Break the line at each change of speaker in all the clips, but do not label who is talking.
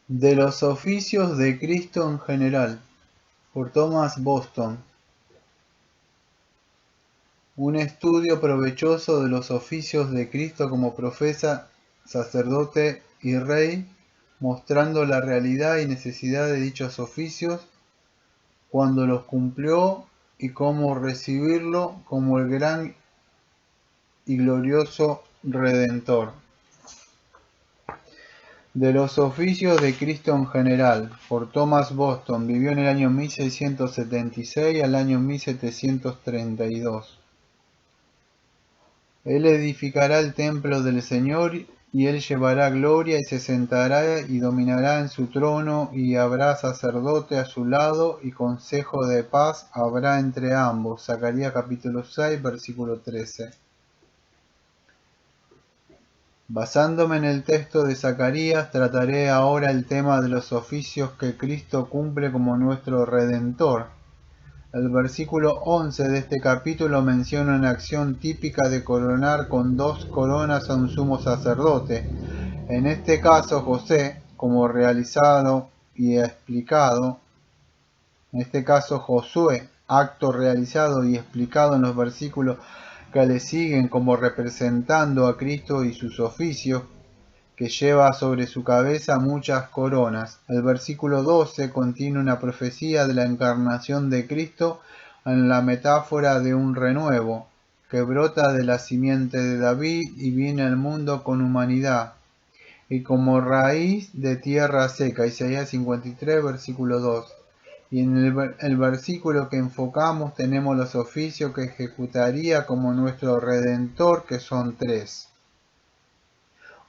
De los oficios de Cristo en general, por Thomas Boston. Un estudio provechoso de los oficios de Cristo como profeta, sacerdote y rey, mostrando la realidad y necesidad de dichos oficios, cuándo los cumplió y cómo recibirlo como el gran y glorioso Redentor. De los oficios de Cristo en general, por Thomas Boston, vivió en el año 1676 al año 1732. Él edificará el templo del Señor, y él llevará gloria, y se sentará y dominará en su trono, y habrá sacerdote a su lado, y consejo de paz habrá entre ambos. Zacarías capítulo 6, versículo 13. Basándome en el texto de Zacarías, trataré ahora el tema de los oficios que Cristo cumple como nuestro Redentor. El versículo 11 de este capítulo menciona una acción típica de coronar con 2 coronas a un sumo sacerdote. En este caso, José, como realizado y explicado, en este caso Josué, acto realizado y explicado en los versículos que le siguen como representando a Cristo y sus oficios, que lleva sobre su cabeza muchas coronas. El versículo 12 contiene una profecía de la encarnación de Cristo en la metáfora de un renuevo, que brota de la simiente de David y viene al mundo con humanidad, y como raíz de tierra seca. Isaías 53, versículo 2. Y en el versículo que enfocamos tenemos los oficios que ejecutaría como nuestro Redentor, que son 3.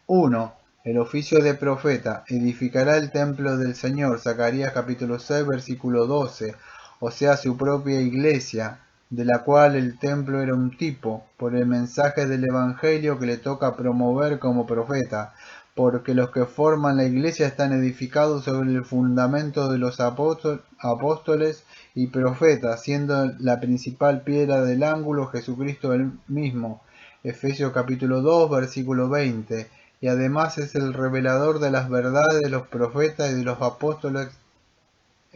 1. El oficio de profeta. Edificará el templo del Señor. Zacarías capítulo 6, versículo 12. O sea, su propia iglesia, de la cual el templo era un tipo, por el mensaje del Evangelio que le toca promover como profeta, porque los que forman la iglesia están edificados sobre el fundamento de los apóstoles y profetas, siendo la principal piedra del ángulo Jesucristo él mismo. Efesios capítulo 2, versículo 20. Y además es el revelador de las verdades de los profetas y de los apóstoles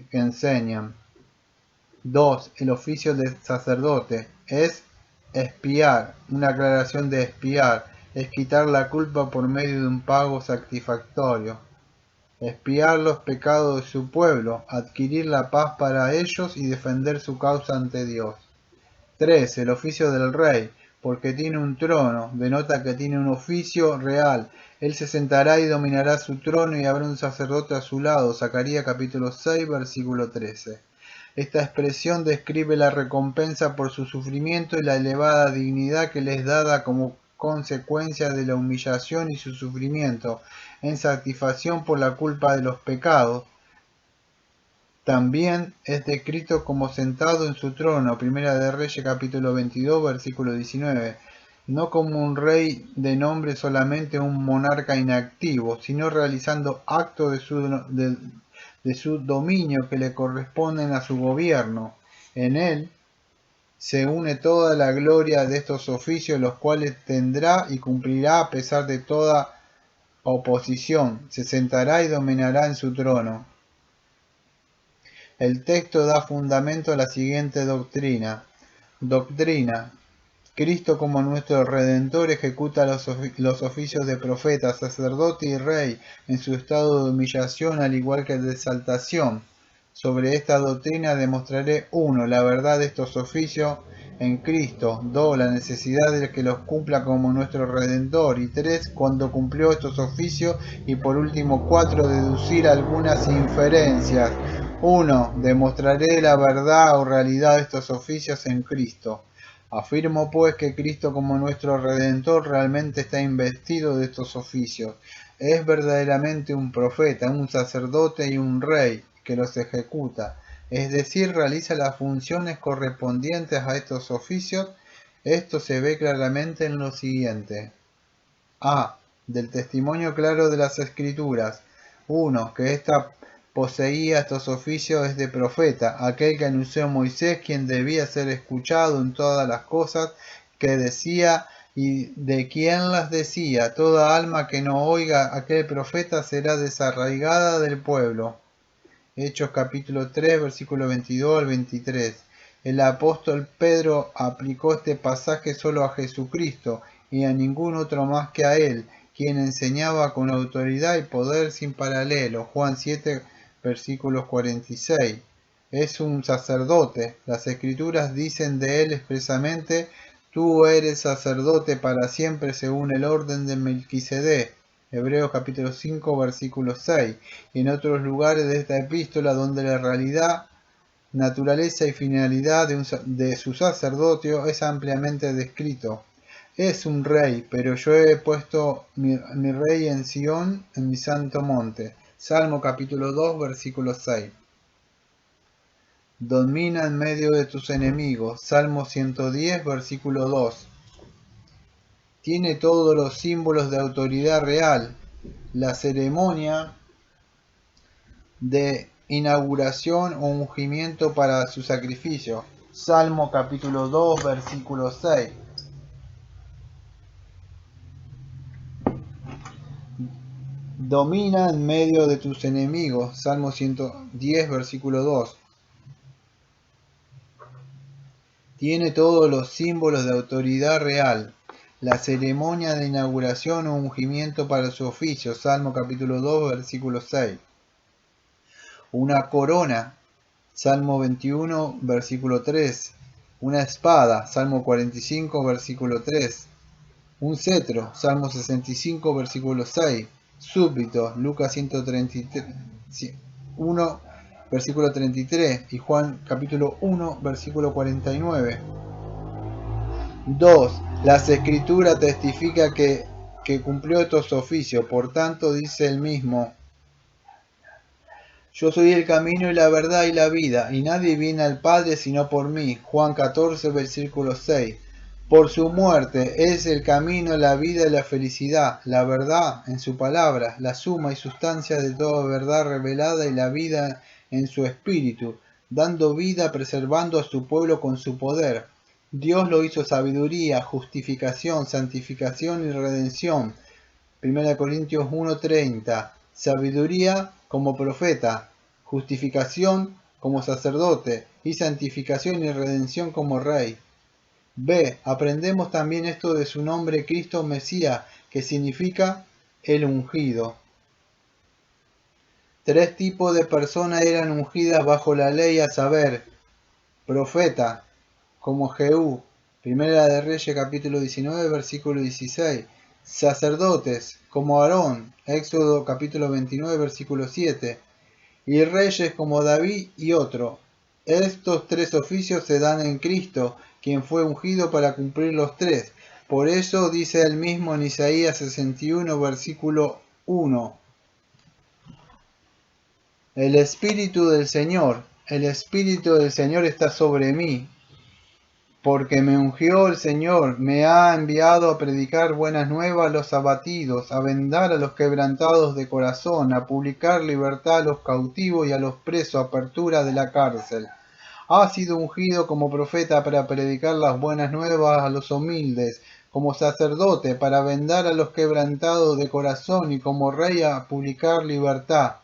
que enseñan. 2. El oficio de sacerdote es expiar, una aclaración de expiar, es quitar la culpa por medio de un pago satisfactorio, expiar los pecados de su pueblo, adquirir la paz para ellos y defender su causa ante Dios. 3. El oficio del rey, porque tiene un trono, denota que tiene un oficio real. Él se sentará y dominará su trono y habrá un sacerdote a su lado. Zacarías capítulo 6, versículo 13. Esta expresión describe la recompensa por su sufrimiento y la elevada dignidad que les es dada como consecuencia de la humillación y su sufrimiento, en satisfacción por la culpa de los pecados. También es descrito como sentado en su trono, Primera de Reyes capítulo 22, versículo 19, no como un rey de nombre, solamente un monarca inactivo, sino realizando actos de su dominio que le corresponden a su gobierno. En él se une toda la gloria de estos oficios, los cuales tendrá y cumplirá a pesar de toda oposición. Se sentará y dominará en su trono. El texto da fundamento a la siguiente doctrina. Doctrina. Cristo como nuestro Redentor ejecuta los oficios de profeta, sacerdote y rey en su estado de humillación al igual que de exaltación. Sobre esta doctrina demostraré 1. La verdad de estos oficios en Cristo. 2. La necesidad de que los cumpla como nuestro Redentor. Y 3. Cuando cumplió estos oficios. Y por último 4. Deducir algunas inferencias. 1. Demostraré la verdad o realidad de estos oficios en Cristo. Afirmo pues que Cristo como nuestro Redentor realmente está investido de estos oficios. Es verdaderamente un profeta, un sacerdote y un rey que los ejecuta, es decir, realiza las funciones correspondientes a estos oficios. Esto se ve claramente en lo siguiente. A. Del testimonio claro de las Escrituras. 1. Que ésta poseía estos oficios es de profeta, aquel que anunció Moisés, quien debía ser escuchado en todas las cosas que decía y de quien las decía: toda alma que no oiga a aquel profeta será desarraigada del pueblo. Hechos capítulo 3, versículo 22 al 23. El apóstol Pedro aplicó este pasaje solo a Jesucristo y a ningún otro más que a él, quien enseñaba con autoridad y poder sin paralelo. Juan 7, versículos 46. Es un sacerdote. Las escrituras dicen de él expresamente: tú eres sacerdote para siempre según el orden de Melquisedec. Hebreos capítulo 5, versículo 6, y en otros lugares de esta epístola donde la realidad, naturaleza y finalidad de su sacerdocio es ampliamente descrito. Es un rey, pero yo he puesto mi rey en Sión, en mi santo monte. Salmo capítulo 2, versículo 6. Domina en medio de tus enemigos. Salmo 110, versículo 2. Tiene todos los símbolos de autoridad real. La ceremonia de inauguración o ungimiento para su sacrificio. Salmo capítulo 2, versículo 6. Domina en medio de tus enemigos. Salmo 110, versículo 2. Tiene todos los símbolos de autoridad real. La ceremonia de inauguración o ungimiento para su oficio. Salmo capítulo 2, versículo 6. Una corona. Salmo 21, versículo 3. Una espada. Salmo 45, versículo 3. Un cetro. Salmo 65, versículo 6. Súbdito. Lucas 1, versículo 33. Y Juan capítulo 1, versículo 49. 2. Las escrituras testifican que cumplió estos oficios. Por tanto, dice el mismo: yo soy el camino y la verdad y la vida, y nadie viene al Padre sino por mí. Juan 14, versículo 6. Por su muerte es el camino, la vida y la felicidad, la verdad en su palabra, la suma y sustancia de toda verdad revelada, y la vida en su espíritu, dando vida, preservando a su pueblo con su poder. Dios lo hizo sabiduría, justificación, santificación y redención. 1 Corintios 1:30. Sabiduría como profeta, justificación como sacerdote, y santificación y redención como rey. B. Aprendemos también esto de su nombre, Cristo Mesías, que significa el ungido. 3 tipos de personas eran ungidas bajo la ley, a saber: profeta, como Jehú, Primera de Reyes capítulo 19, versículo 16. Sacerdotes, como Aarón, Éxodo capítulo 29, versículo 7. Y reyes como David y otro. Estos 3 oficios se dan en Cristo, quien fue ungido para cumplir los 3. Por eso dice él mismo en Isaías 61, versículo 1. El Espíritu del Señor está sobre mí, porque me ungió el Señor, me ha enviado a predicar buenas nuevas a los abatidos, a vendar a los quebrantados de corazón, a publicar libertad a los cautivos y a los presos, apertura de la cárcel. Ha sido ungido como profeta para predicar las buenas nuevas a los humildes, como sacerdote para vendar a los quebrantados de corazón, y como rey a publicar libertad.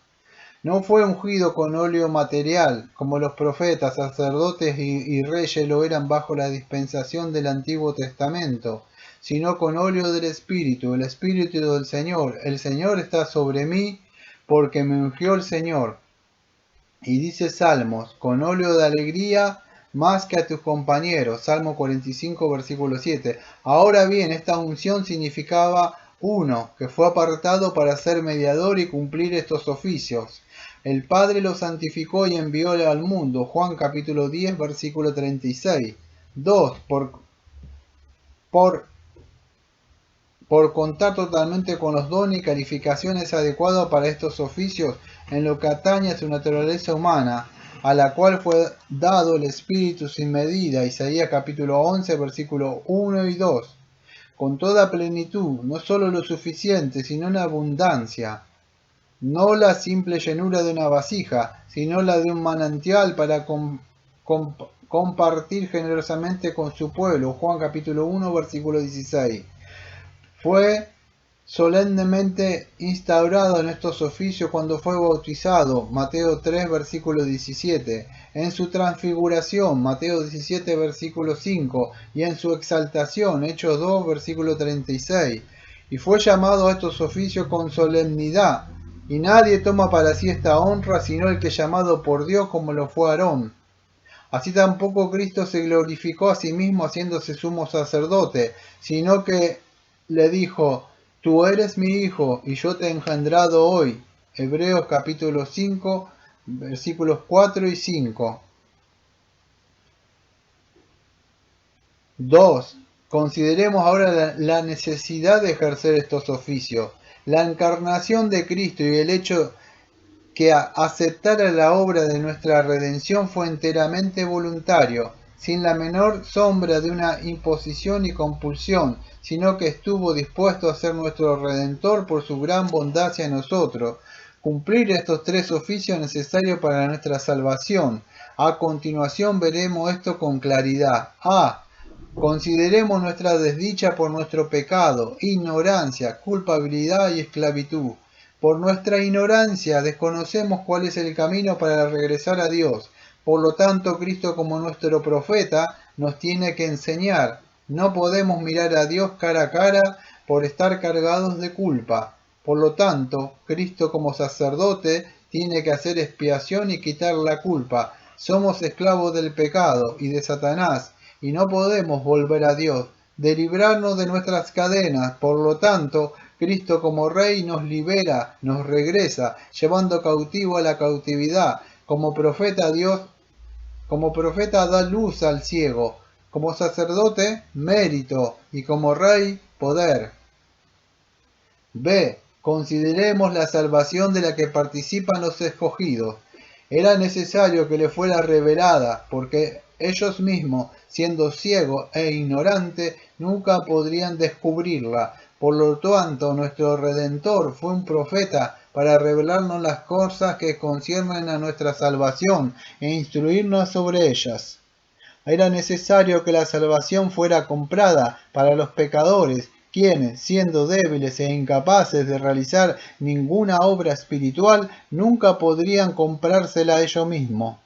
No fue ungido con óleo material, como los profetas, sacerdotes y reyes lo eran bajo la dispensación del Antiguo Testamento, sino con óleo del Espíritu, el Espíritu del Señor. El Señor está sobre mí, porque me ungió el Señor. Y dice Salmos: con óleo de alegría más que a tus compañeros. Salmo 45, versículo 7. Ahora bien, esta unción significaba uno, que fue apartado para ser mediador y cumplir estos oficios. El Padre lo santificó y envió al mundo. Juan capítulo 10, versículo 36. 2. Por contar totalmente con los dones y calificaciones adecuados para estos oficios en lo que atañe a su naturaleza humana, a la cual fue dado el Espíritu sin medida. Isaías capítulo 11, versículos 1 y 2. Con toda plenitud, no solo lo suficiente, sino en abundancia. No la simple llenura de una vasija, sino la de un manantial para compartir generosamente con su pueblo. Juan capítulo 1, versículo 16. Fue solemnemente instaurado en estos oficios cuando fue bautizado, Mateo 3, versículo 17, en su transfiguración, Mateo 17, versículo 5, y en su exaltación, Hechos 2, versículo 36, y fue llamado a estos oficios con solemnidad, y nadie toma para sí esta honra sino el que es llamado por Dios como lo fue Aarón. Así tampoco Cristo se glorificó a sí mismo haciéndose sumo sacerdote, sino que le dijo: Tú eres mi hijo, y yo te he engendrado hoy. Hebreos capítulo 5, versículos 4 y 5. 2. Consideremos ahora la necesidad de ejercer estos oficios. La encarnación de Cristo y el hecho que aceptara la obra de nuestra redención fue enteramente voluntario, sin la menor sombra de una imposición y compulsión, sino que estuvo dispuesto a ser nuestro Redentor por su gran bondad hacia nosotros. Cumplir estos tres oficios necesarios para nuestra salvación. A continuación veremos esto con claridad. A. Consideremos nuestra desdicha por nuestro pecado, ignorancia, culpabilidad y esclavitud. Por nuestra ignorancia desconocemos cuál es el camino para regresar a Dios. Por lo tanto, Cristo como nuestro profeta nos tiene que enseñar. No podemos mirar a Dios cara a cara por estar cargados de culpa. Por lo tanto, Cristo como sacerdote tiene que hacer expiación y quitar la culpa. Somos esclavos del pecado y de Satanás, y no podemos volver a Dios, de librarnos de nuestras cadenas. Por lo tanto, Cristo como Rey nos libera, nos regresa, llevando cautivo a la cautividad. Como profeta da luz al ciego. Como sacerdote, mérito, y como Rey, poder. B. Consideremos la salvación de la que participan los escogidos. Era necesario que le fuera revelada, porque ellos mismos, siendo ciegos e ignorantes, nunca podrían descubrirla. Por lo tanto, nuestro Redentor fue un profeta para revelarnos las cosas que conciernen a nuestra salvación e instruirnos sobre ellas. Era necesario que la salvación fuera comprada para los pecadores, quienes, siendo débiles e incapaces de realizar ninguna obra espiritual, nunca podrían comprársela ellos mismos.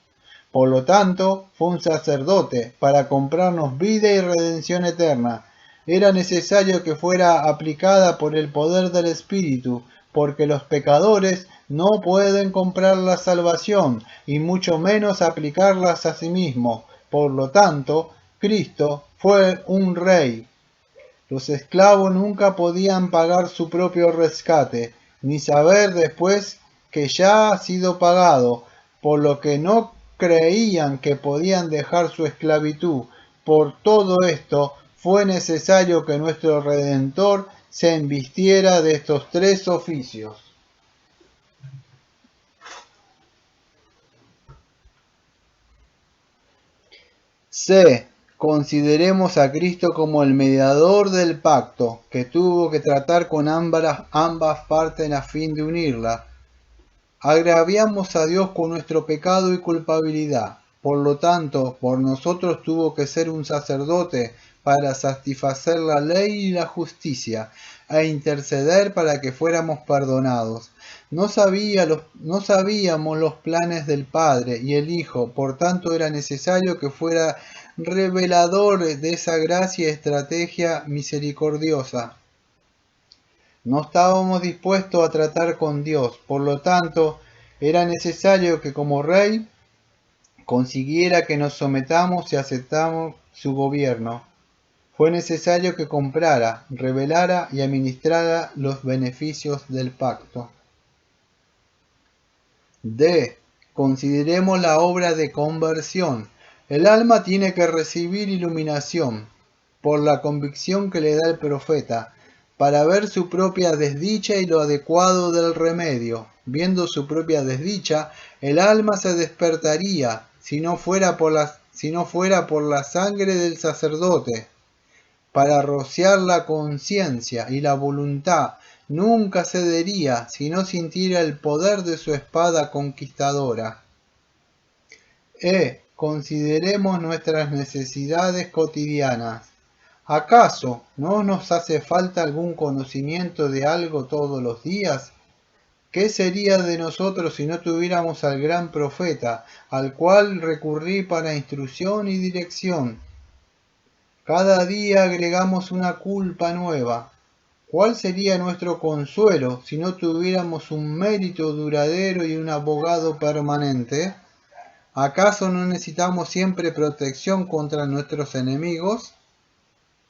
Por lo tanto, fue un sacerdote para comprarnos vida y redención eterna. Era necesario que fuera aplicada por el poder del Espíritu, porque los pecadores no pueden comprar la salvación, y mucho menos aplicarlas a sí mismos. Por lo tanto, Cristo fue un rey. Los esclavos nunca podían pagar su propio rescate, ni saber después que ya ha sido pagado, por lo que no creían que podían dejar su esclavitud. Por todo esto, fue necesario que nuestro Redentor se invistiera de estos tres oficios. C. Consideremos a Cristo como el mediador del pacto, que tuvo que tratar con ambas partes a fin de unirla. Agraviamos a Dios con nuestro pecado y culpabilidad. Por lo tanto, por nosotros tuvo que ser un sacerdote para satisfacer la ley y la justicia, e interceder para que fuéramos perdonados. No sabíamos los planes del Padre y el Hijo, por tanto era necesario que fuera revelador de esa gracia y estrategia misericordiosa. No estábamos dispuestos a tratar con Dios, por lo tanto, era necesario que como Rey consiguiera que nos sometamos y aceptamos su gobierno. Fue necesario que comprara, revelara y administrara los beneficios del pacto. D. Consideremos la obra de conversión. El alma tiene que recibir iluminación por la convicción que le da el profeta, para ver su propia desdicha y lo adecuado del remedio. Viendo su propia desdicha, el alma se despertaría si no fuera por la sangre del sacerdote, para rociar la conciencia y la voluntad. Nunca cedería si no sintiera el poder de su espada conquistadora. consideremos nuestras necesidades cotidianas. ¿Acaso no nos hace falta algún conocimiento de algo todos los días? ¿Qué sería de nosotros si no tuviéramos al gran profeta, al cual recurrir para instrucción y dirección? Cada día agregamos una culpa nueva. ¿Cuál sería nuestro consuelo si no tuviéramos un mérito duradero y un abogado permanente? ¿Acaso no necesitamos siempre protección contra nuestros enemigos?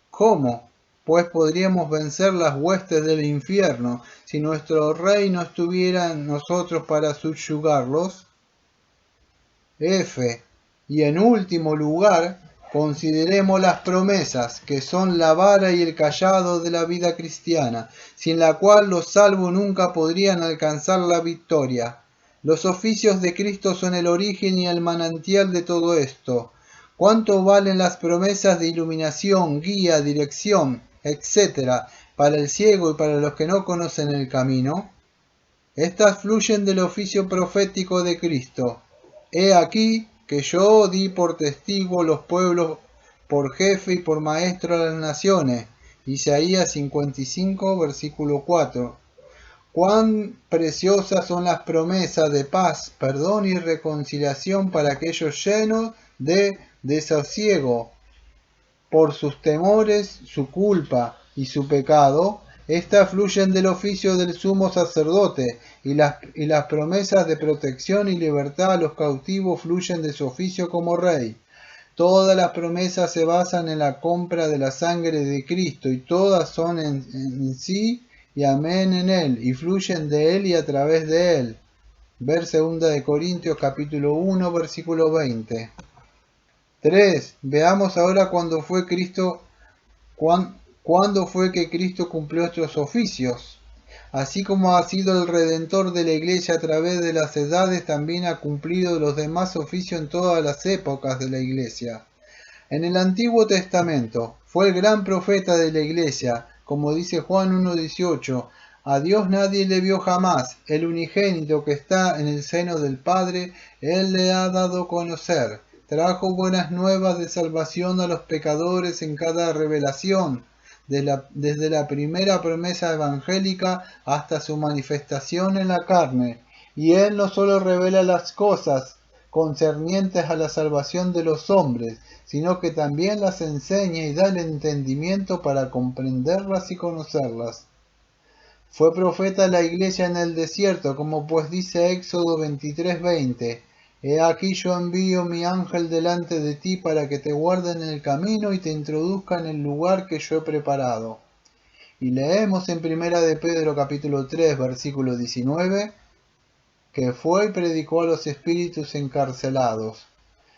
¿Cómo, pues, podríamos vencer las huestes del infierno si nuestro rey no estuviera en nosotros para subyugarlos? F. Y en último lugar, consideremos las promesas, que son la vara y el cayado de la vida cristiana, sin la cual los salvos nunca podrían alcanzar la victoria. Los oficios de Cristo son el origen y el manantial de todo esto. ¿Cuánto valen las promesas de iluminación, guía, dirección, etcétera, para el ciego y para los que no conocen el camino? Estas fluyen del oficio profético de Cristo. He aquí que yo di por testigo los pueblos, por jefe y por maestro a las naciones. Isaías 55, versículo 4. Cuán preciosas son las promesas de paz, perdón y reconciliación para aquellos llenos de desasiego por sus temores, su culpa y su pecado. Estas fluyen del oficio del sumo sacerdote, y las promesas de protección y libertad a los cautivos fluyen de su oficio como rey. Todas las promesas se basan en la compra de la sangre de Cristo, y todas son en sí y amén en él, y fluyen de él y a través de él. Ver 2 Corintios capítulo 1, versículo 20. 3. Veamos ahora cuándo fue que Cristo cumplió estos oficios. Así como ha sido el Redentor de la Iglesia a través de las edades, también ha cumplido los demás oficios en todas las épocas de la Iglesia. En el Antiguo Testamento fue el gran profeta de la Iglesia, como dice Juan 1:18, a Dios nadie le vio jamás, el unigénito que está en el seno del Padre, Él le ha dado a conocer. Trajo buenas nuevas de salvación a los pecadores en cada revelación, desde la primera promesa evangélica hasta su manifestación en la carne. Y Él no solo revela las cosas concernientes a la salvación de los hombres, sino que también las enseña y da el entendimiento para comprenderlas y conocerlas. Fue profeta de la iglesia en el desierto, como pues dice Éxodo 23:20. He aquí yo envío mi ángel delante de ti para que te guarde en el camino y te introduzca en el lugar que yo he preparado. Y leemos en 1 de Pedro capítulo 3 versículo 19, que fue y predicó a los espíritus encarcelados.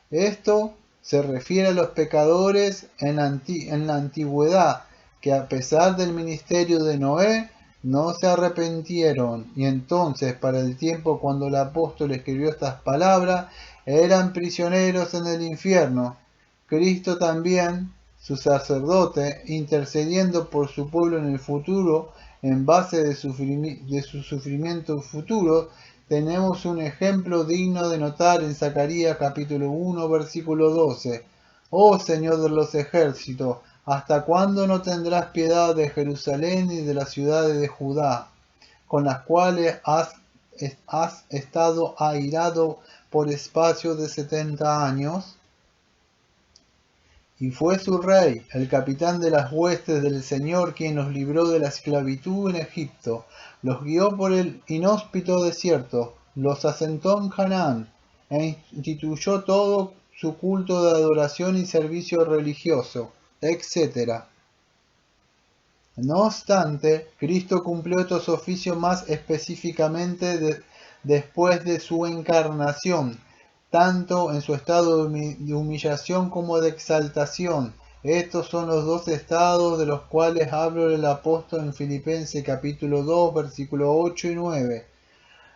Esto se refiere a los pecadores en la antigüedad, que a pesar del ministerio de Noé, no se arrepintieron, y entonces para el tiempo cuando el apóstol escribió estas palabras, eran prisioneros en el infierno. Cristo también, su sacerdote, intercediendo por su pueblo en el futuro, en base de su sufrimiento futuro, tenemos un ejemplo digno de notar en Zacarías capítulo 1, versículo 12. Oh Señor de los ejércitos, ¿hasta cuándo no tendrás piedad de Jerusalén y de las ciudades de Judá, con las cuales has estado airado por espacio de 70 años? Y fue su rey, el capitán de las huestes del Señor, quien los libró de la esclavitud en Egipto, los guió por el inhóspito desierto, los asentó en Canaán, e instituyó todo su culto de adoración y servicio religioso, etc. No obstante, Cristo cumplió estos oficios más específicamente después de su encarnación, tanto en su estado de humillación como de exaltación. Estos son los dos estados de los cuales habla el apóstol en Filipenses capítulo 2, versículos 8 y 9.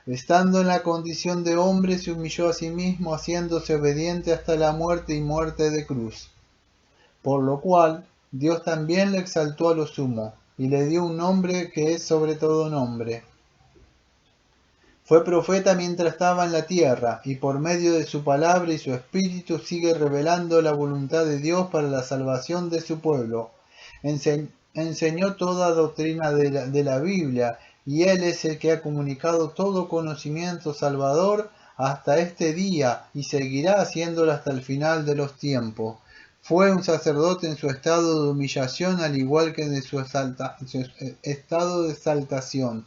Estando en la condición de hombre, se humilló a sí mismo, haciéndose obediente hasta la muerte y muerte de cruz. Por lo cual, Dios también le exaltó a lo sumo, y le dio un nombre que es sobre todo nombre. Fue profeta mientras estaba en la tierra, y por medio de su palabra y su espíritu sigue revelando la voluntad de Dios para la salvación de su pueblo. Enseñó toda doctrina de la Biblia, y Él es el que ha comunicado todo conocimiento salvador hasta este día, y seguirá haciéndolo hasta el final de los tiempos. Fue un sacerdote en su estado de humillación, al igual que en su estado de exaltación.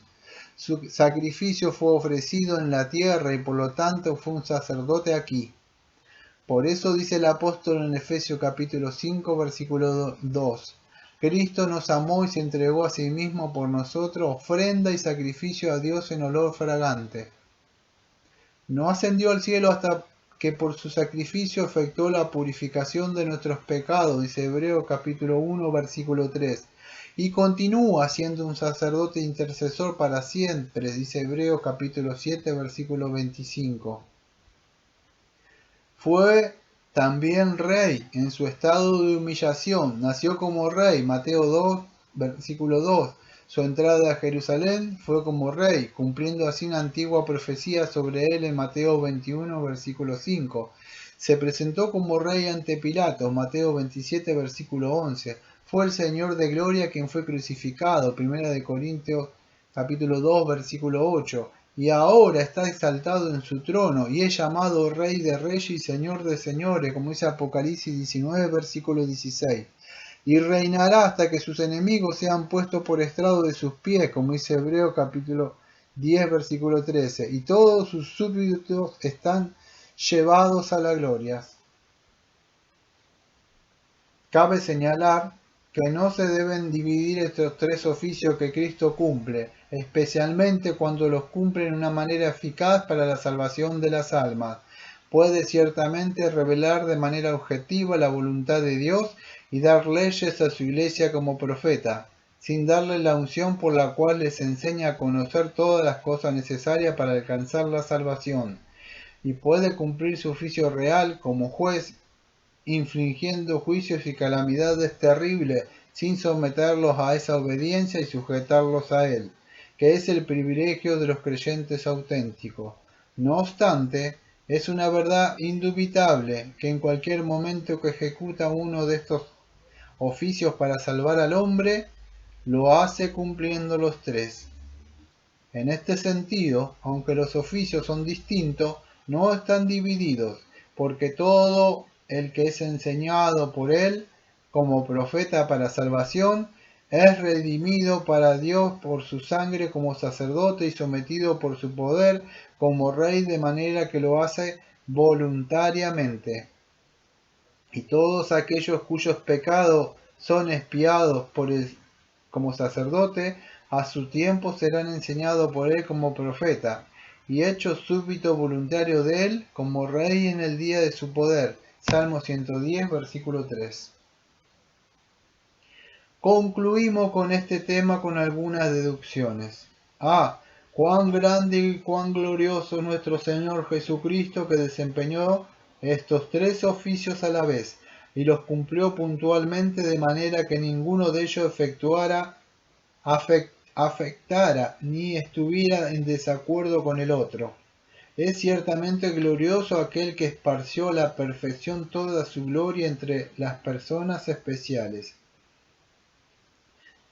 Su sacrificio fue ofrecido en la tierra y por lo tanto fue un sacerdote aquí. Por eso dice el apóstol en Efesios capítulo 5 versículo 2. Cristo nos amó y se entregó a sí mismo por nosotros, ofrenda y sacrificio a Dios en olor fragante. No ascendió al cielo hasta que por su sacrificio efectuó la purificación de nuestros pecados, dice Hebreos capítulo 1 versículo 3. Y continúa siendo un sacerdote intercesor para siempre, dice Hebreos capítulo 7 versículo 25. Fue también rey en su estado de humillación. Nació como rey, Mateo 2, versículo 2. Su entrada a Jerusalén fue como rey, cumpliendo así una antigua profecía sobre él en Mateo 21, versículo 5. Se presentó como rey ante Pilato, Mateo 27, versículo 11. Fue el Señor de gloria quien fue crucificado, 1 Corintios capítulo 2, versículo 8. Y ahora está exaltado en su trono, y es llamado Rey de Reyes y Señor de Señores, como dice Apocalipsis 19, versículo 16. Y reinará hasta que sus enemigos sean puestos por estrado de sus pies, como dice Hebreos capítulo 10, versículo 13. Y todos sus súbditos están llevados a la gloria. Cabe señalar que no se deben dividir estos tres oficios que Cristo cumple, especialmente cuando los cumple en una manera eficaz para la salvación de las almas. Puede ciertamente revelar de manera objetiva la voluntad de Dios y dar leyes a su iglesia como profeta, sin darle la unción por la cual les enseña a conocer todas las cosas necesarias para alcanzar la salvación. Y puede cumplir su oficio real como juez, infligiendo juicios y calamidades terribles, sin someterlos a esa obediencia y sujetarlos a él, que es el privilegio de los creyentes auténticos. No obstante, es una verdad indubitable que en cualquier momento que ejecuta uno de estos oficios para salvar al hombre, lo hace cumpliendo los tres. En este sentido, aunque los oficios son distintos, no están divididos, porque todo el que es enseñado por él como profeta para salvación es redimido para Dios por su sangre como sacerdote y sometido por su poder como rey, de manera que lo hace voluntariamente. Y todos aquellos cuyos pecados son expiados por él como sacerdote, a su tiempo serán enseñados por él como profeta, y hechos súbito voluntario de él como rey en el día de su poder. Salmo 110, versículo 3. Concluimos con este tema con algunas deducciones. Cuán grande y cuán glorioso es nuestro Señor Jesucristo, que desempeñó estos tres oficios a la vez, y los cumplió puntualmente, de manera que ninguno de ellos afectara ni estuviera en desacuerdo con el otro. Es ciertamente glorioso aquel que esparció a la perfección toda su gloria entre las personas especiales.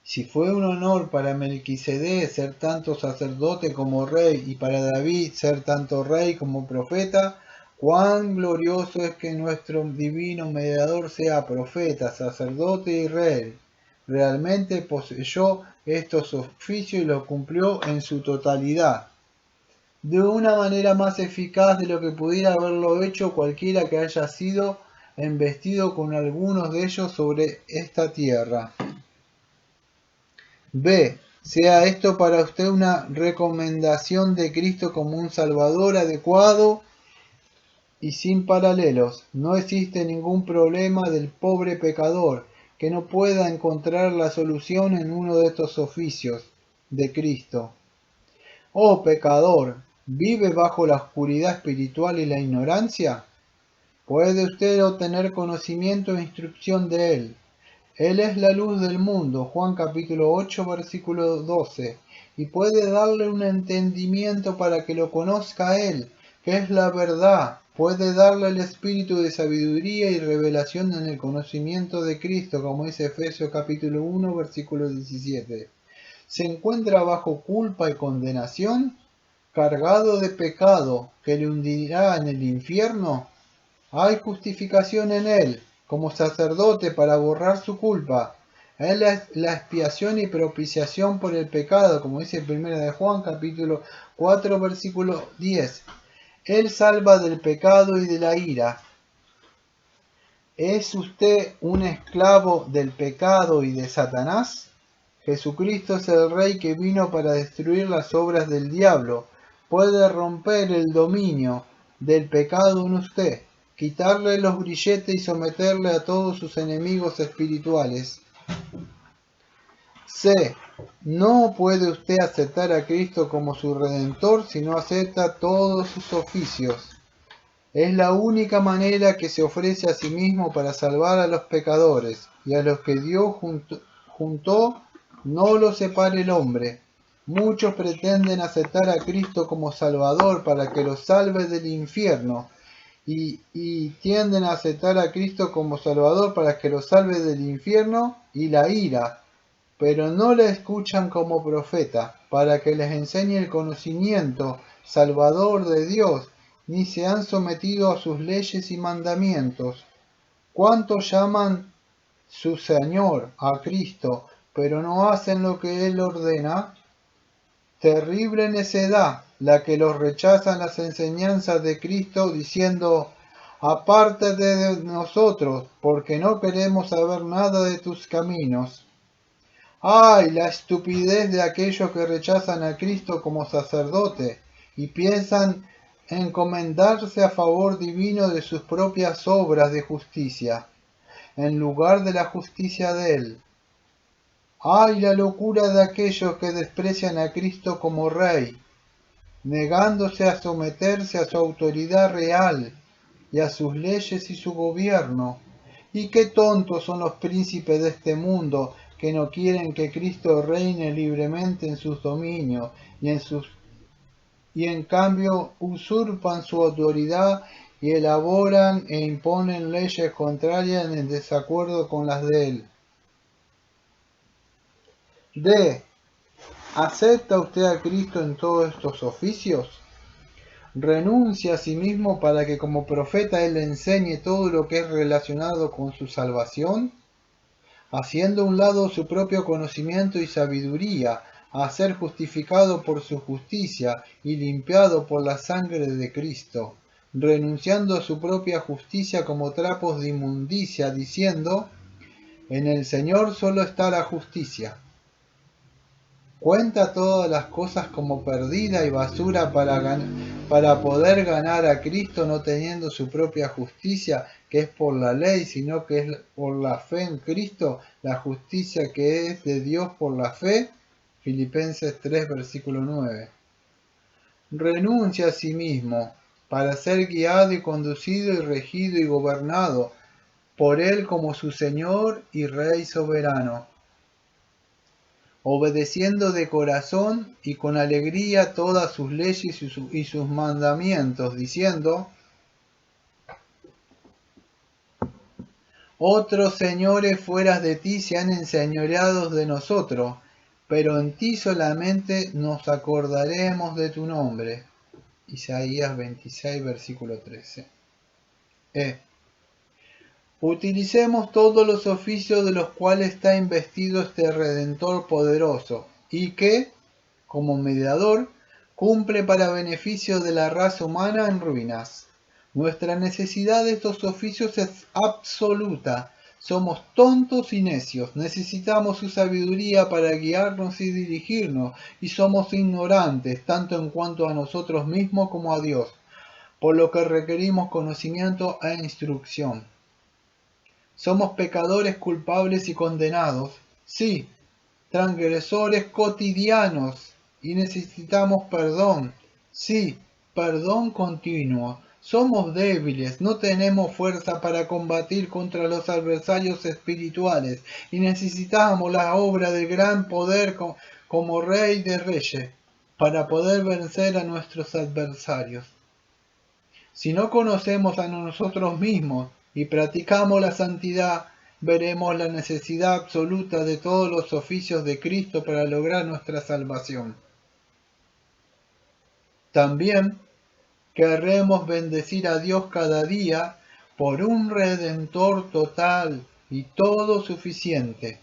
Si fue un honor para Melquisedec ser tanto sacerdote como rey, y para David ser tanto rey como profeta, cuán glorioso es que nuestro divino mediador sea profeta, sacerdote y rey. Realmente poseyó estos oficios y los cumplió en su totalidad, de una manera más eficaz de lo que pudiera haberlo hecho cualquiera que haya sido embestido con algunos de ellos sobre esta tierra. B. Sea esto para usted una recomendación de Cristo como un Salvador adecuado y sin paralelos. No existe ningún problema del pobre pecador que no pueda encontrar la solución en uno de estos oficios de Cristo. Oh pecador, ¿vive bajo la oscuridad espiritual y la ignorancia? ¿Puede usted obtener conocimiento e instrucción de él? Él es la luz del mundo, Juan capítulo 8, versículo 12, y puede darle un entendimiento para que lo conozca a Él, que es la verdad. Puede darle el espíritu de sabiduría y revelación en el conocimiento de Cristo, como dice Efesios capítulo 1, versículo 17. Se encuentra bajo culpa y condenación, cargado de pecado que le hundirá en el infierno. Hay justificación en él, como sacerdote para borrar su culpa. Él es la expiación y propiciación por el pecado, como dice 1 de Juan capítulo 4 versículo 10. Él salva del pecado y de la ira. ¿Es usted un esclavo del pecado y de Satanás? Jesucristo es el Rey que vino para destruir las obras del diablo. Puede romper el dominio del pecado en usted, quitarle los grilletes y someterle a todos sus enemigos espirituales. C. No puede usted aceptar a Cristo como su Redentor si no acepta todos sus oficios. Es la única manera que se ofrece a sí mismo para salvar a los pecadores, y a los que Dios juntó no los separe el hombre. Muchos pretenden aceptar a Cristo como Salvador para que los salve del infierno, y tienden a aceptar a Cristo como Salvador para que los salve del infierno y la ira, pero no le escuchan como profeta, para que les enseñe el conocimiento salvador de Dios, ni se han sometido a sus leyes y mandamientos. ¿Cuántos llaman su Señor a Cristo, pero no hacen lo que Él ordena? Terrible necedad la que los rechazan las enseñanzas de Cristo, diciendo: apártate de nosotros, porque no queremos saber nada de tus caminos. ¡Ay, la estupidez de aquellos que rechazan a Cristo como sacerdote y piensan encomendarse a favor divino de sus propias obras de justicia, en lugar de la justicia de Él! ¡Ay, la locura de aquellos que desprecian a Cristo como Rey, negándose a someterse a su autoridad real y a sus leyes y su gobierno! Y qué tontos son los príncipes de este mundo, que no quieren que Cristo reine libremente en sus dominios, y en cambio usurpan su autoridad y elaboran e imponen leyes contrarias en desacuerdo con las de Él. D. ¿Acepta usted a Cristo en todos estos oficios? ¿Renuncia a sí mismo para que como profeta Él le enseñe todo lo que es relacionado con su salvación? Haciendo a un lado su propio conocimiento y sabiduría, a ser justificado por su justicia y limpiado por la sangre de Cristo, renunciando a su propia justicia como trapos de inmundicia, diciendo: en el Señor solo está la justicia. Cuenta todas las cosas como perdida y basura para poder ganar a Cristo, no teniendo su propia justicia, que es por la ley, sino que es por la fe en Cristo, la justicia que es de Dios por la fe. Filipenses 3, versículo 9. Renuncia a sí mismo para ser guiado y conducido y regido y gobernado por Él como su Señor y Rey soberano, obedeciendo de corazón y con alegría todas sus leyes y sus mandamientos, diciendo: otros señores fuera de ti se han enseñoreado de nosotros, pero en ti solamente nos acordaremos de tu nombre. Isaías 26, versículo 13. Utilicemos todos los oficios de los cuales está investido este Redentor poderoso, y que, como mediador, cumple para beneficio de la raza humana en ruinas. Nuestra necesidad de estos oficios es absoluta. Somos tontos y necios, necesitamos su sabiduría para guiarnos y dirigirnos, y somos ignorantes, tanto en cuanto a nosotros mismos como a Dios, por lo que requerimos conocimiento e instrucción. Somos pecadores culpables y condenados, sí, transgresores cotidianos, y necesitamos perdón, sí, perdón continuo, Somos débiles, no tenemos fuerza para combatir contra los adversarios espirituales y necesitamos la obra del gran poder como Rey de Reyes para poder vencer a nuestros adversarios. Si no conocemos a nosotros mismos y practicamos la santidad, veremos la necesidad absoluta de todos los oficios de Cristo para lograr nuestra salvación. También querremos bendecir a Dios cada día por un Redentor total y todo suficiente.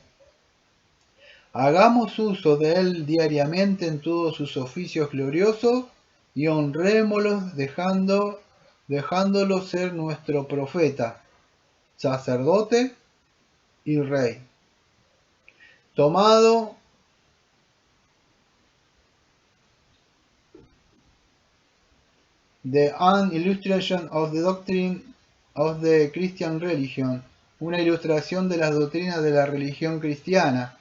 Hagamos uso de Él diariamente en todos sus oficios gloriosos y honrémoslos dejándolo ser nuestro profeta, sacerdote y rey. Tomado de An Illustration of the Doctrine of the Christian Religion, una ilustración de las doctrinas de la religión cristiana,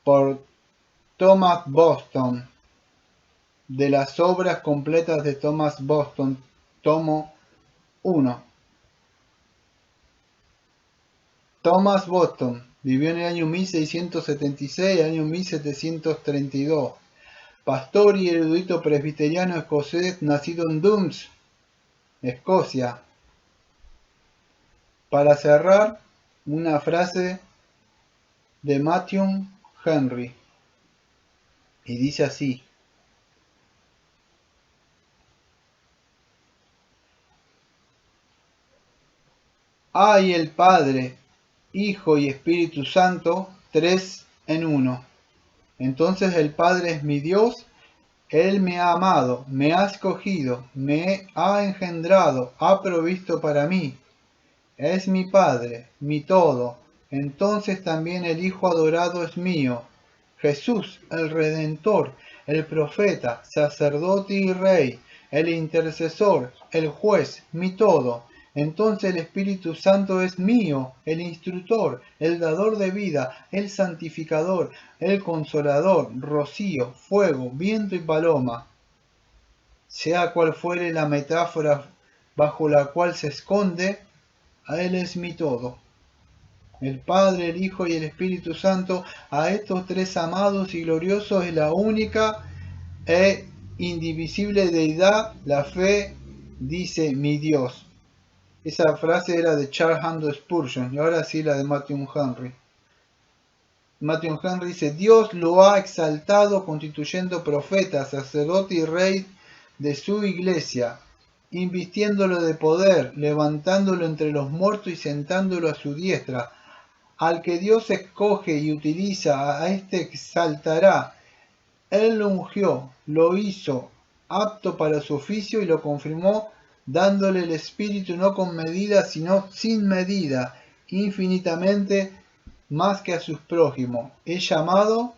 por Thomas Boston, de las obras completas de Thomas Boston, tomo 1. Thomas Boston vivió en el año 1676 al año 1732. Pastor y erudito presbiteriano escocés nacido en Dums, Escocia. Para cerrar, una frase de Matthew Henry, y dice así: hay el Padre, Hijo y Espíritu Santo, tres en uno. Entonces el Padre es mi Dios. Él me ha amado, me ha escogido, me ha engendrado, ha provisto para mí. Es mi Padre, mi todo. Entonces también el Hijo adorado es mío. Jesús, el Redentor, el profeta, sacerdote y rey, el intercesor, el juez, mi todo. Entonces el Espíritu Santo es mío, el instructor, el dador de vida, el santificador, el consolador, rocío, fuego, viento y paloma. Sea cual fuere la metáfora bajo la cual se esconde, a Él es mi todo. El Padre, el Hijo y el Espíritu Santo, a estos tres amados y gloriosos es la única e indivisible deidad. La fe dice mi Dios. Esa frase era de Charles Haddon Spurgeon y ahora sí la de Matthew Henry. Matthew Henry dice: Dios lo ha exaltado constituyendo profeta, sacerdote y rey de su iglesia, invistiéndolo de poder, levantándolo entre los muertos y sentándolo a su diestra. Al que Dios escoge y utiliza, a este exaltará. Él lo ungió, lo hizo apto para su oficio y lo confirmó, dándole el Espíritu no con medida, sino sin medida, infinitamente más que a sus prójimos. Es llamado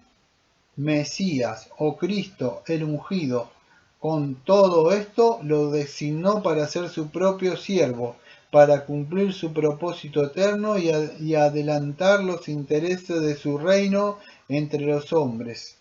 Mesías o Cristo, el ungido. Con todo esto lo designó para ser su propio siervo, para cumplir su propósito eterno y adelantar los intereses de su reino entre los hombres.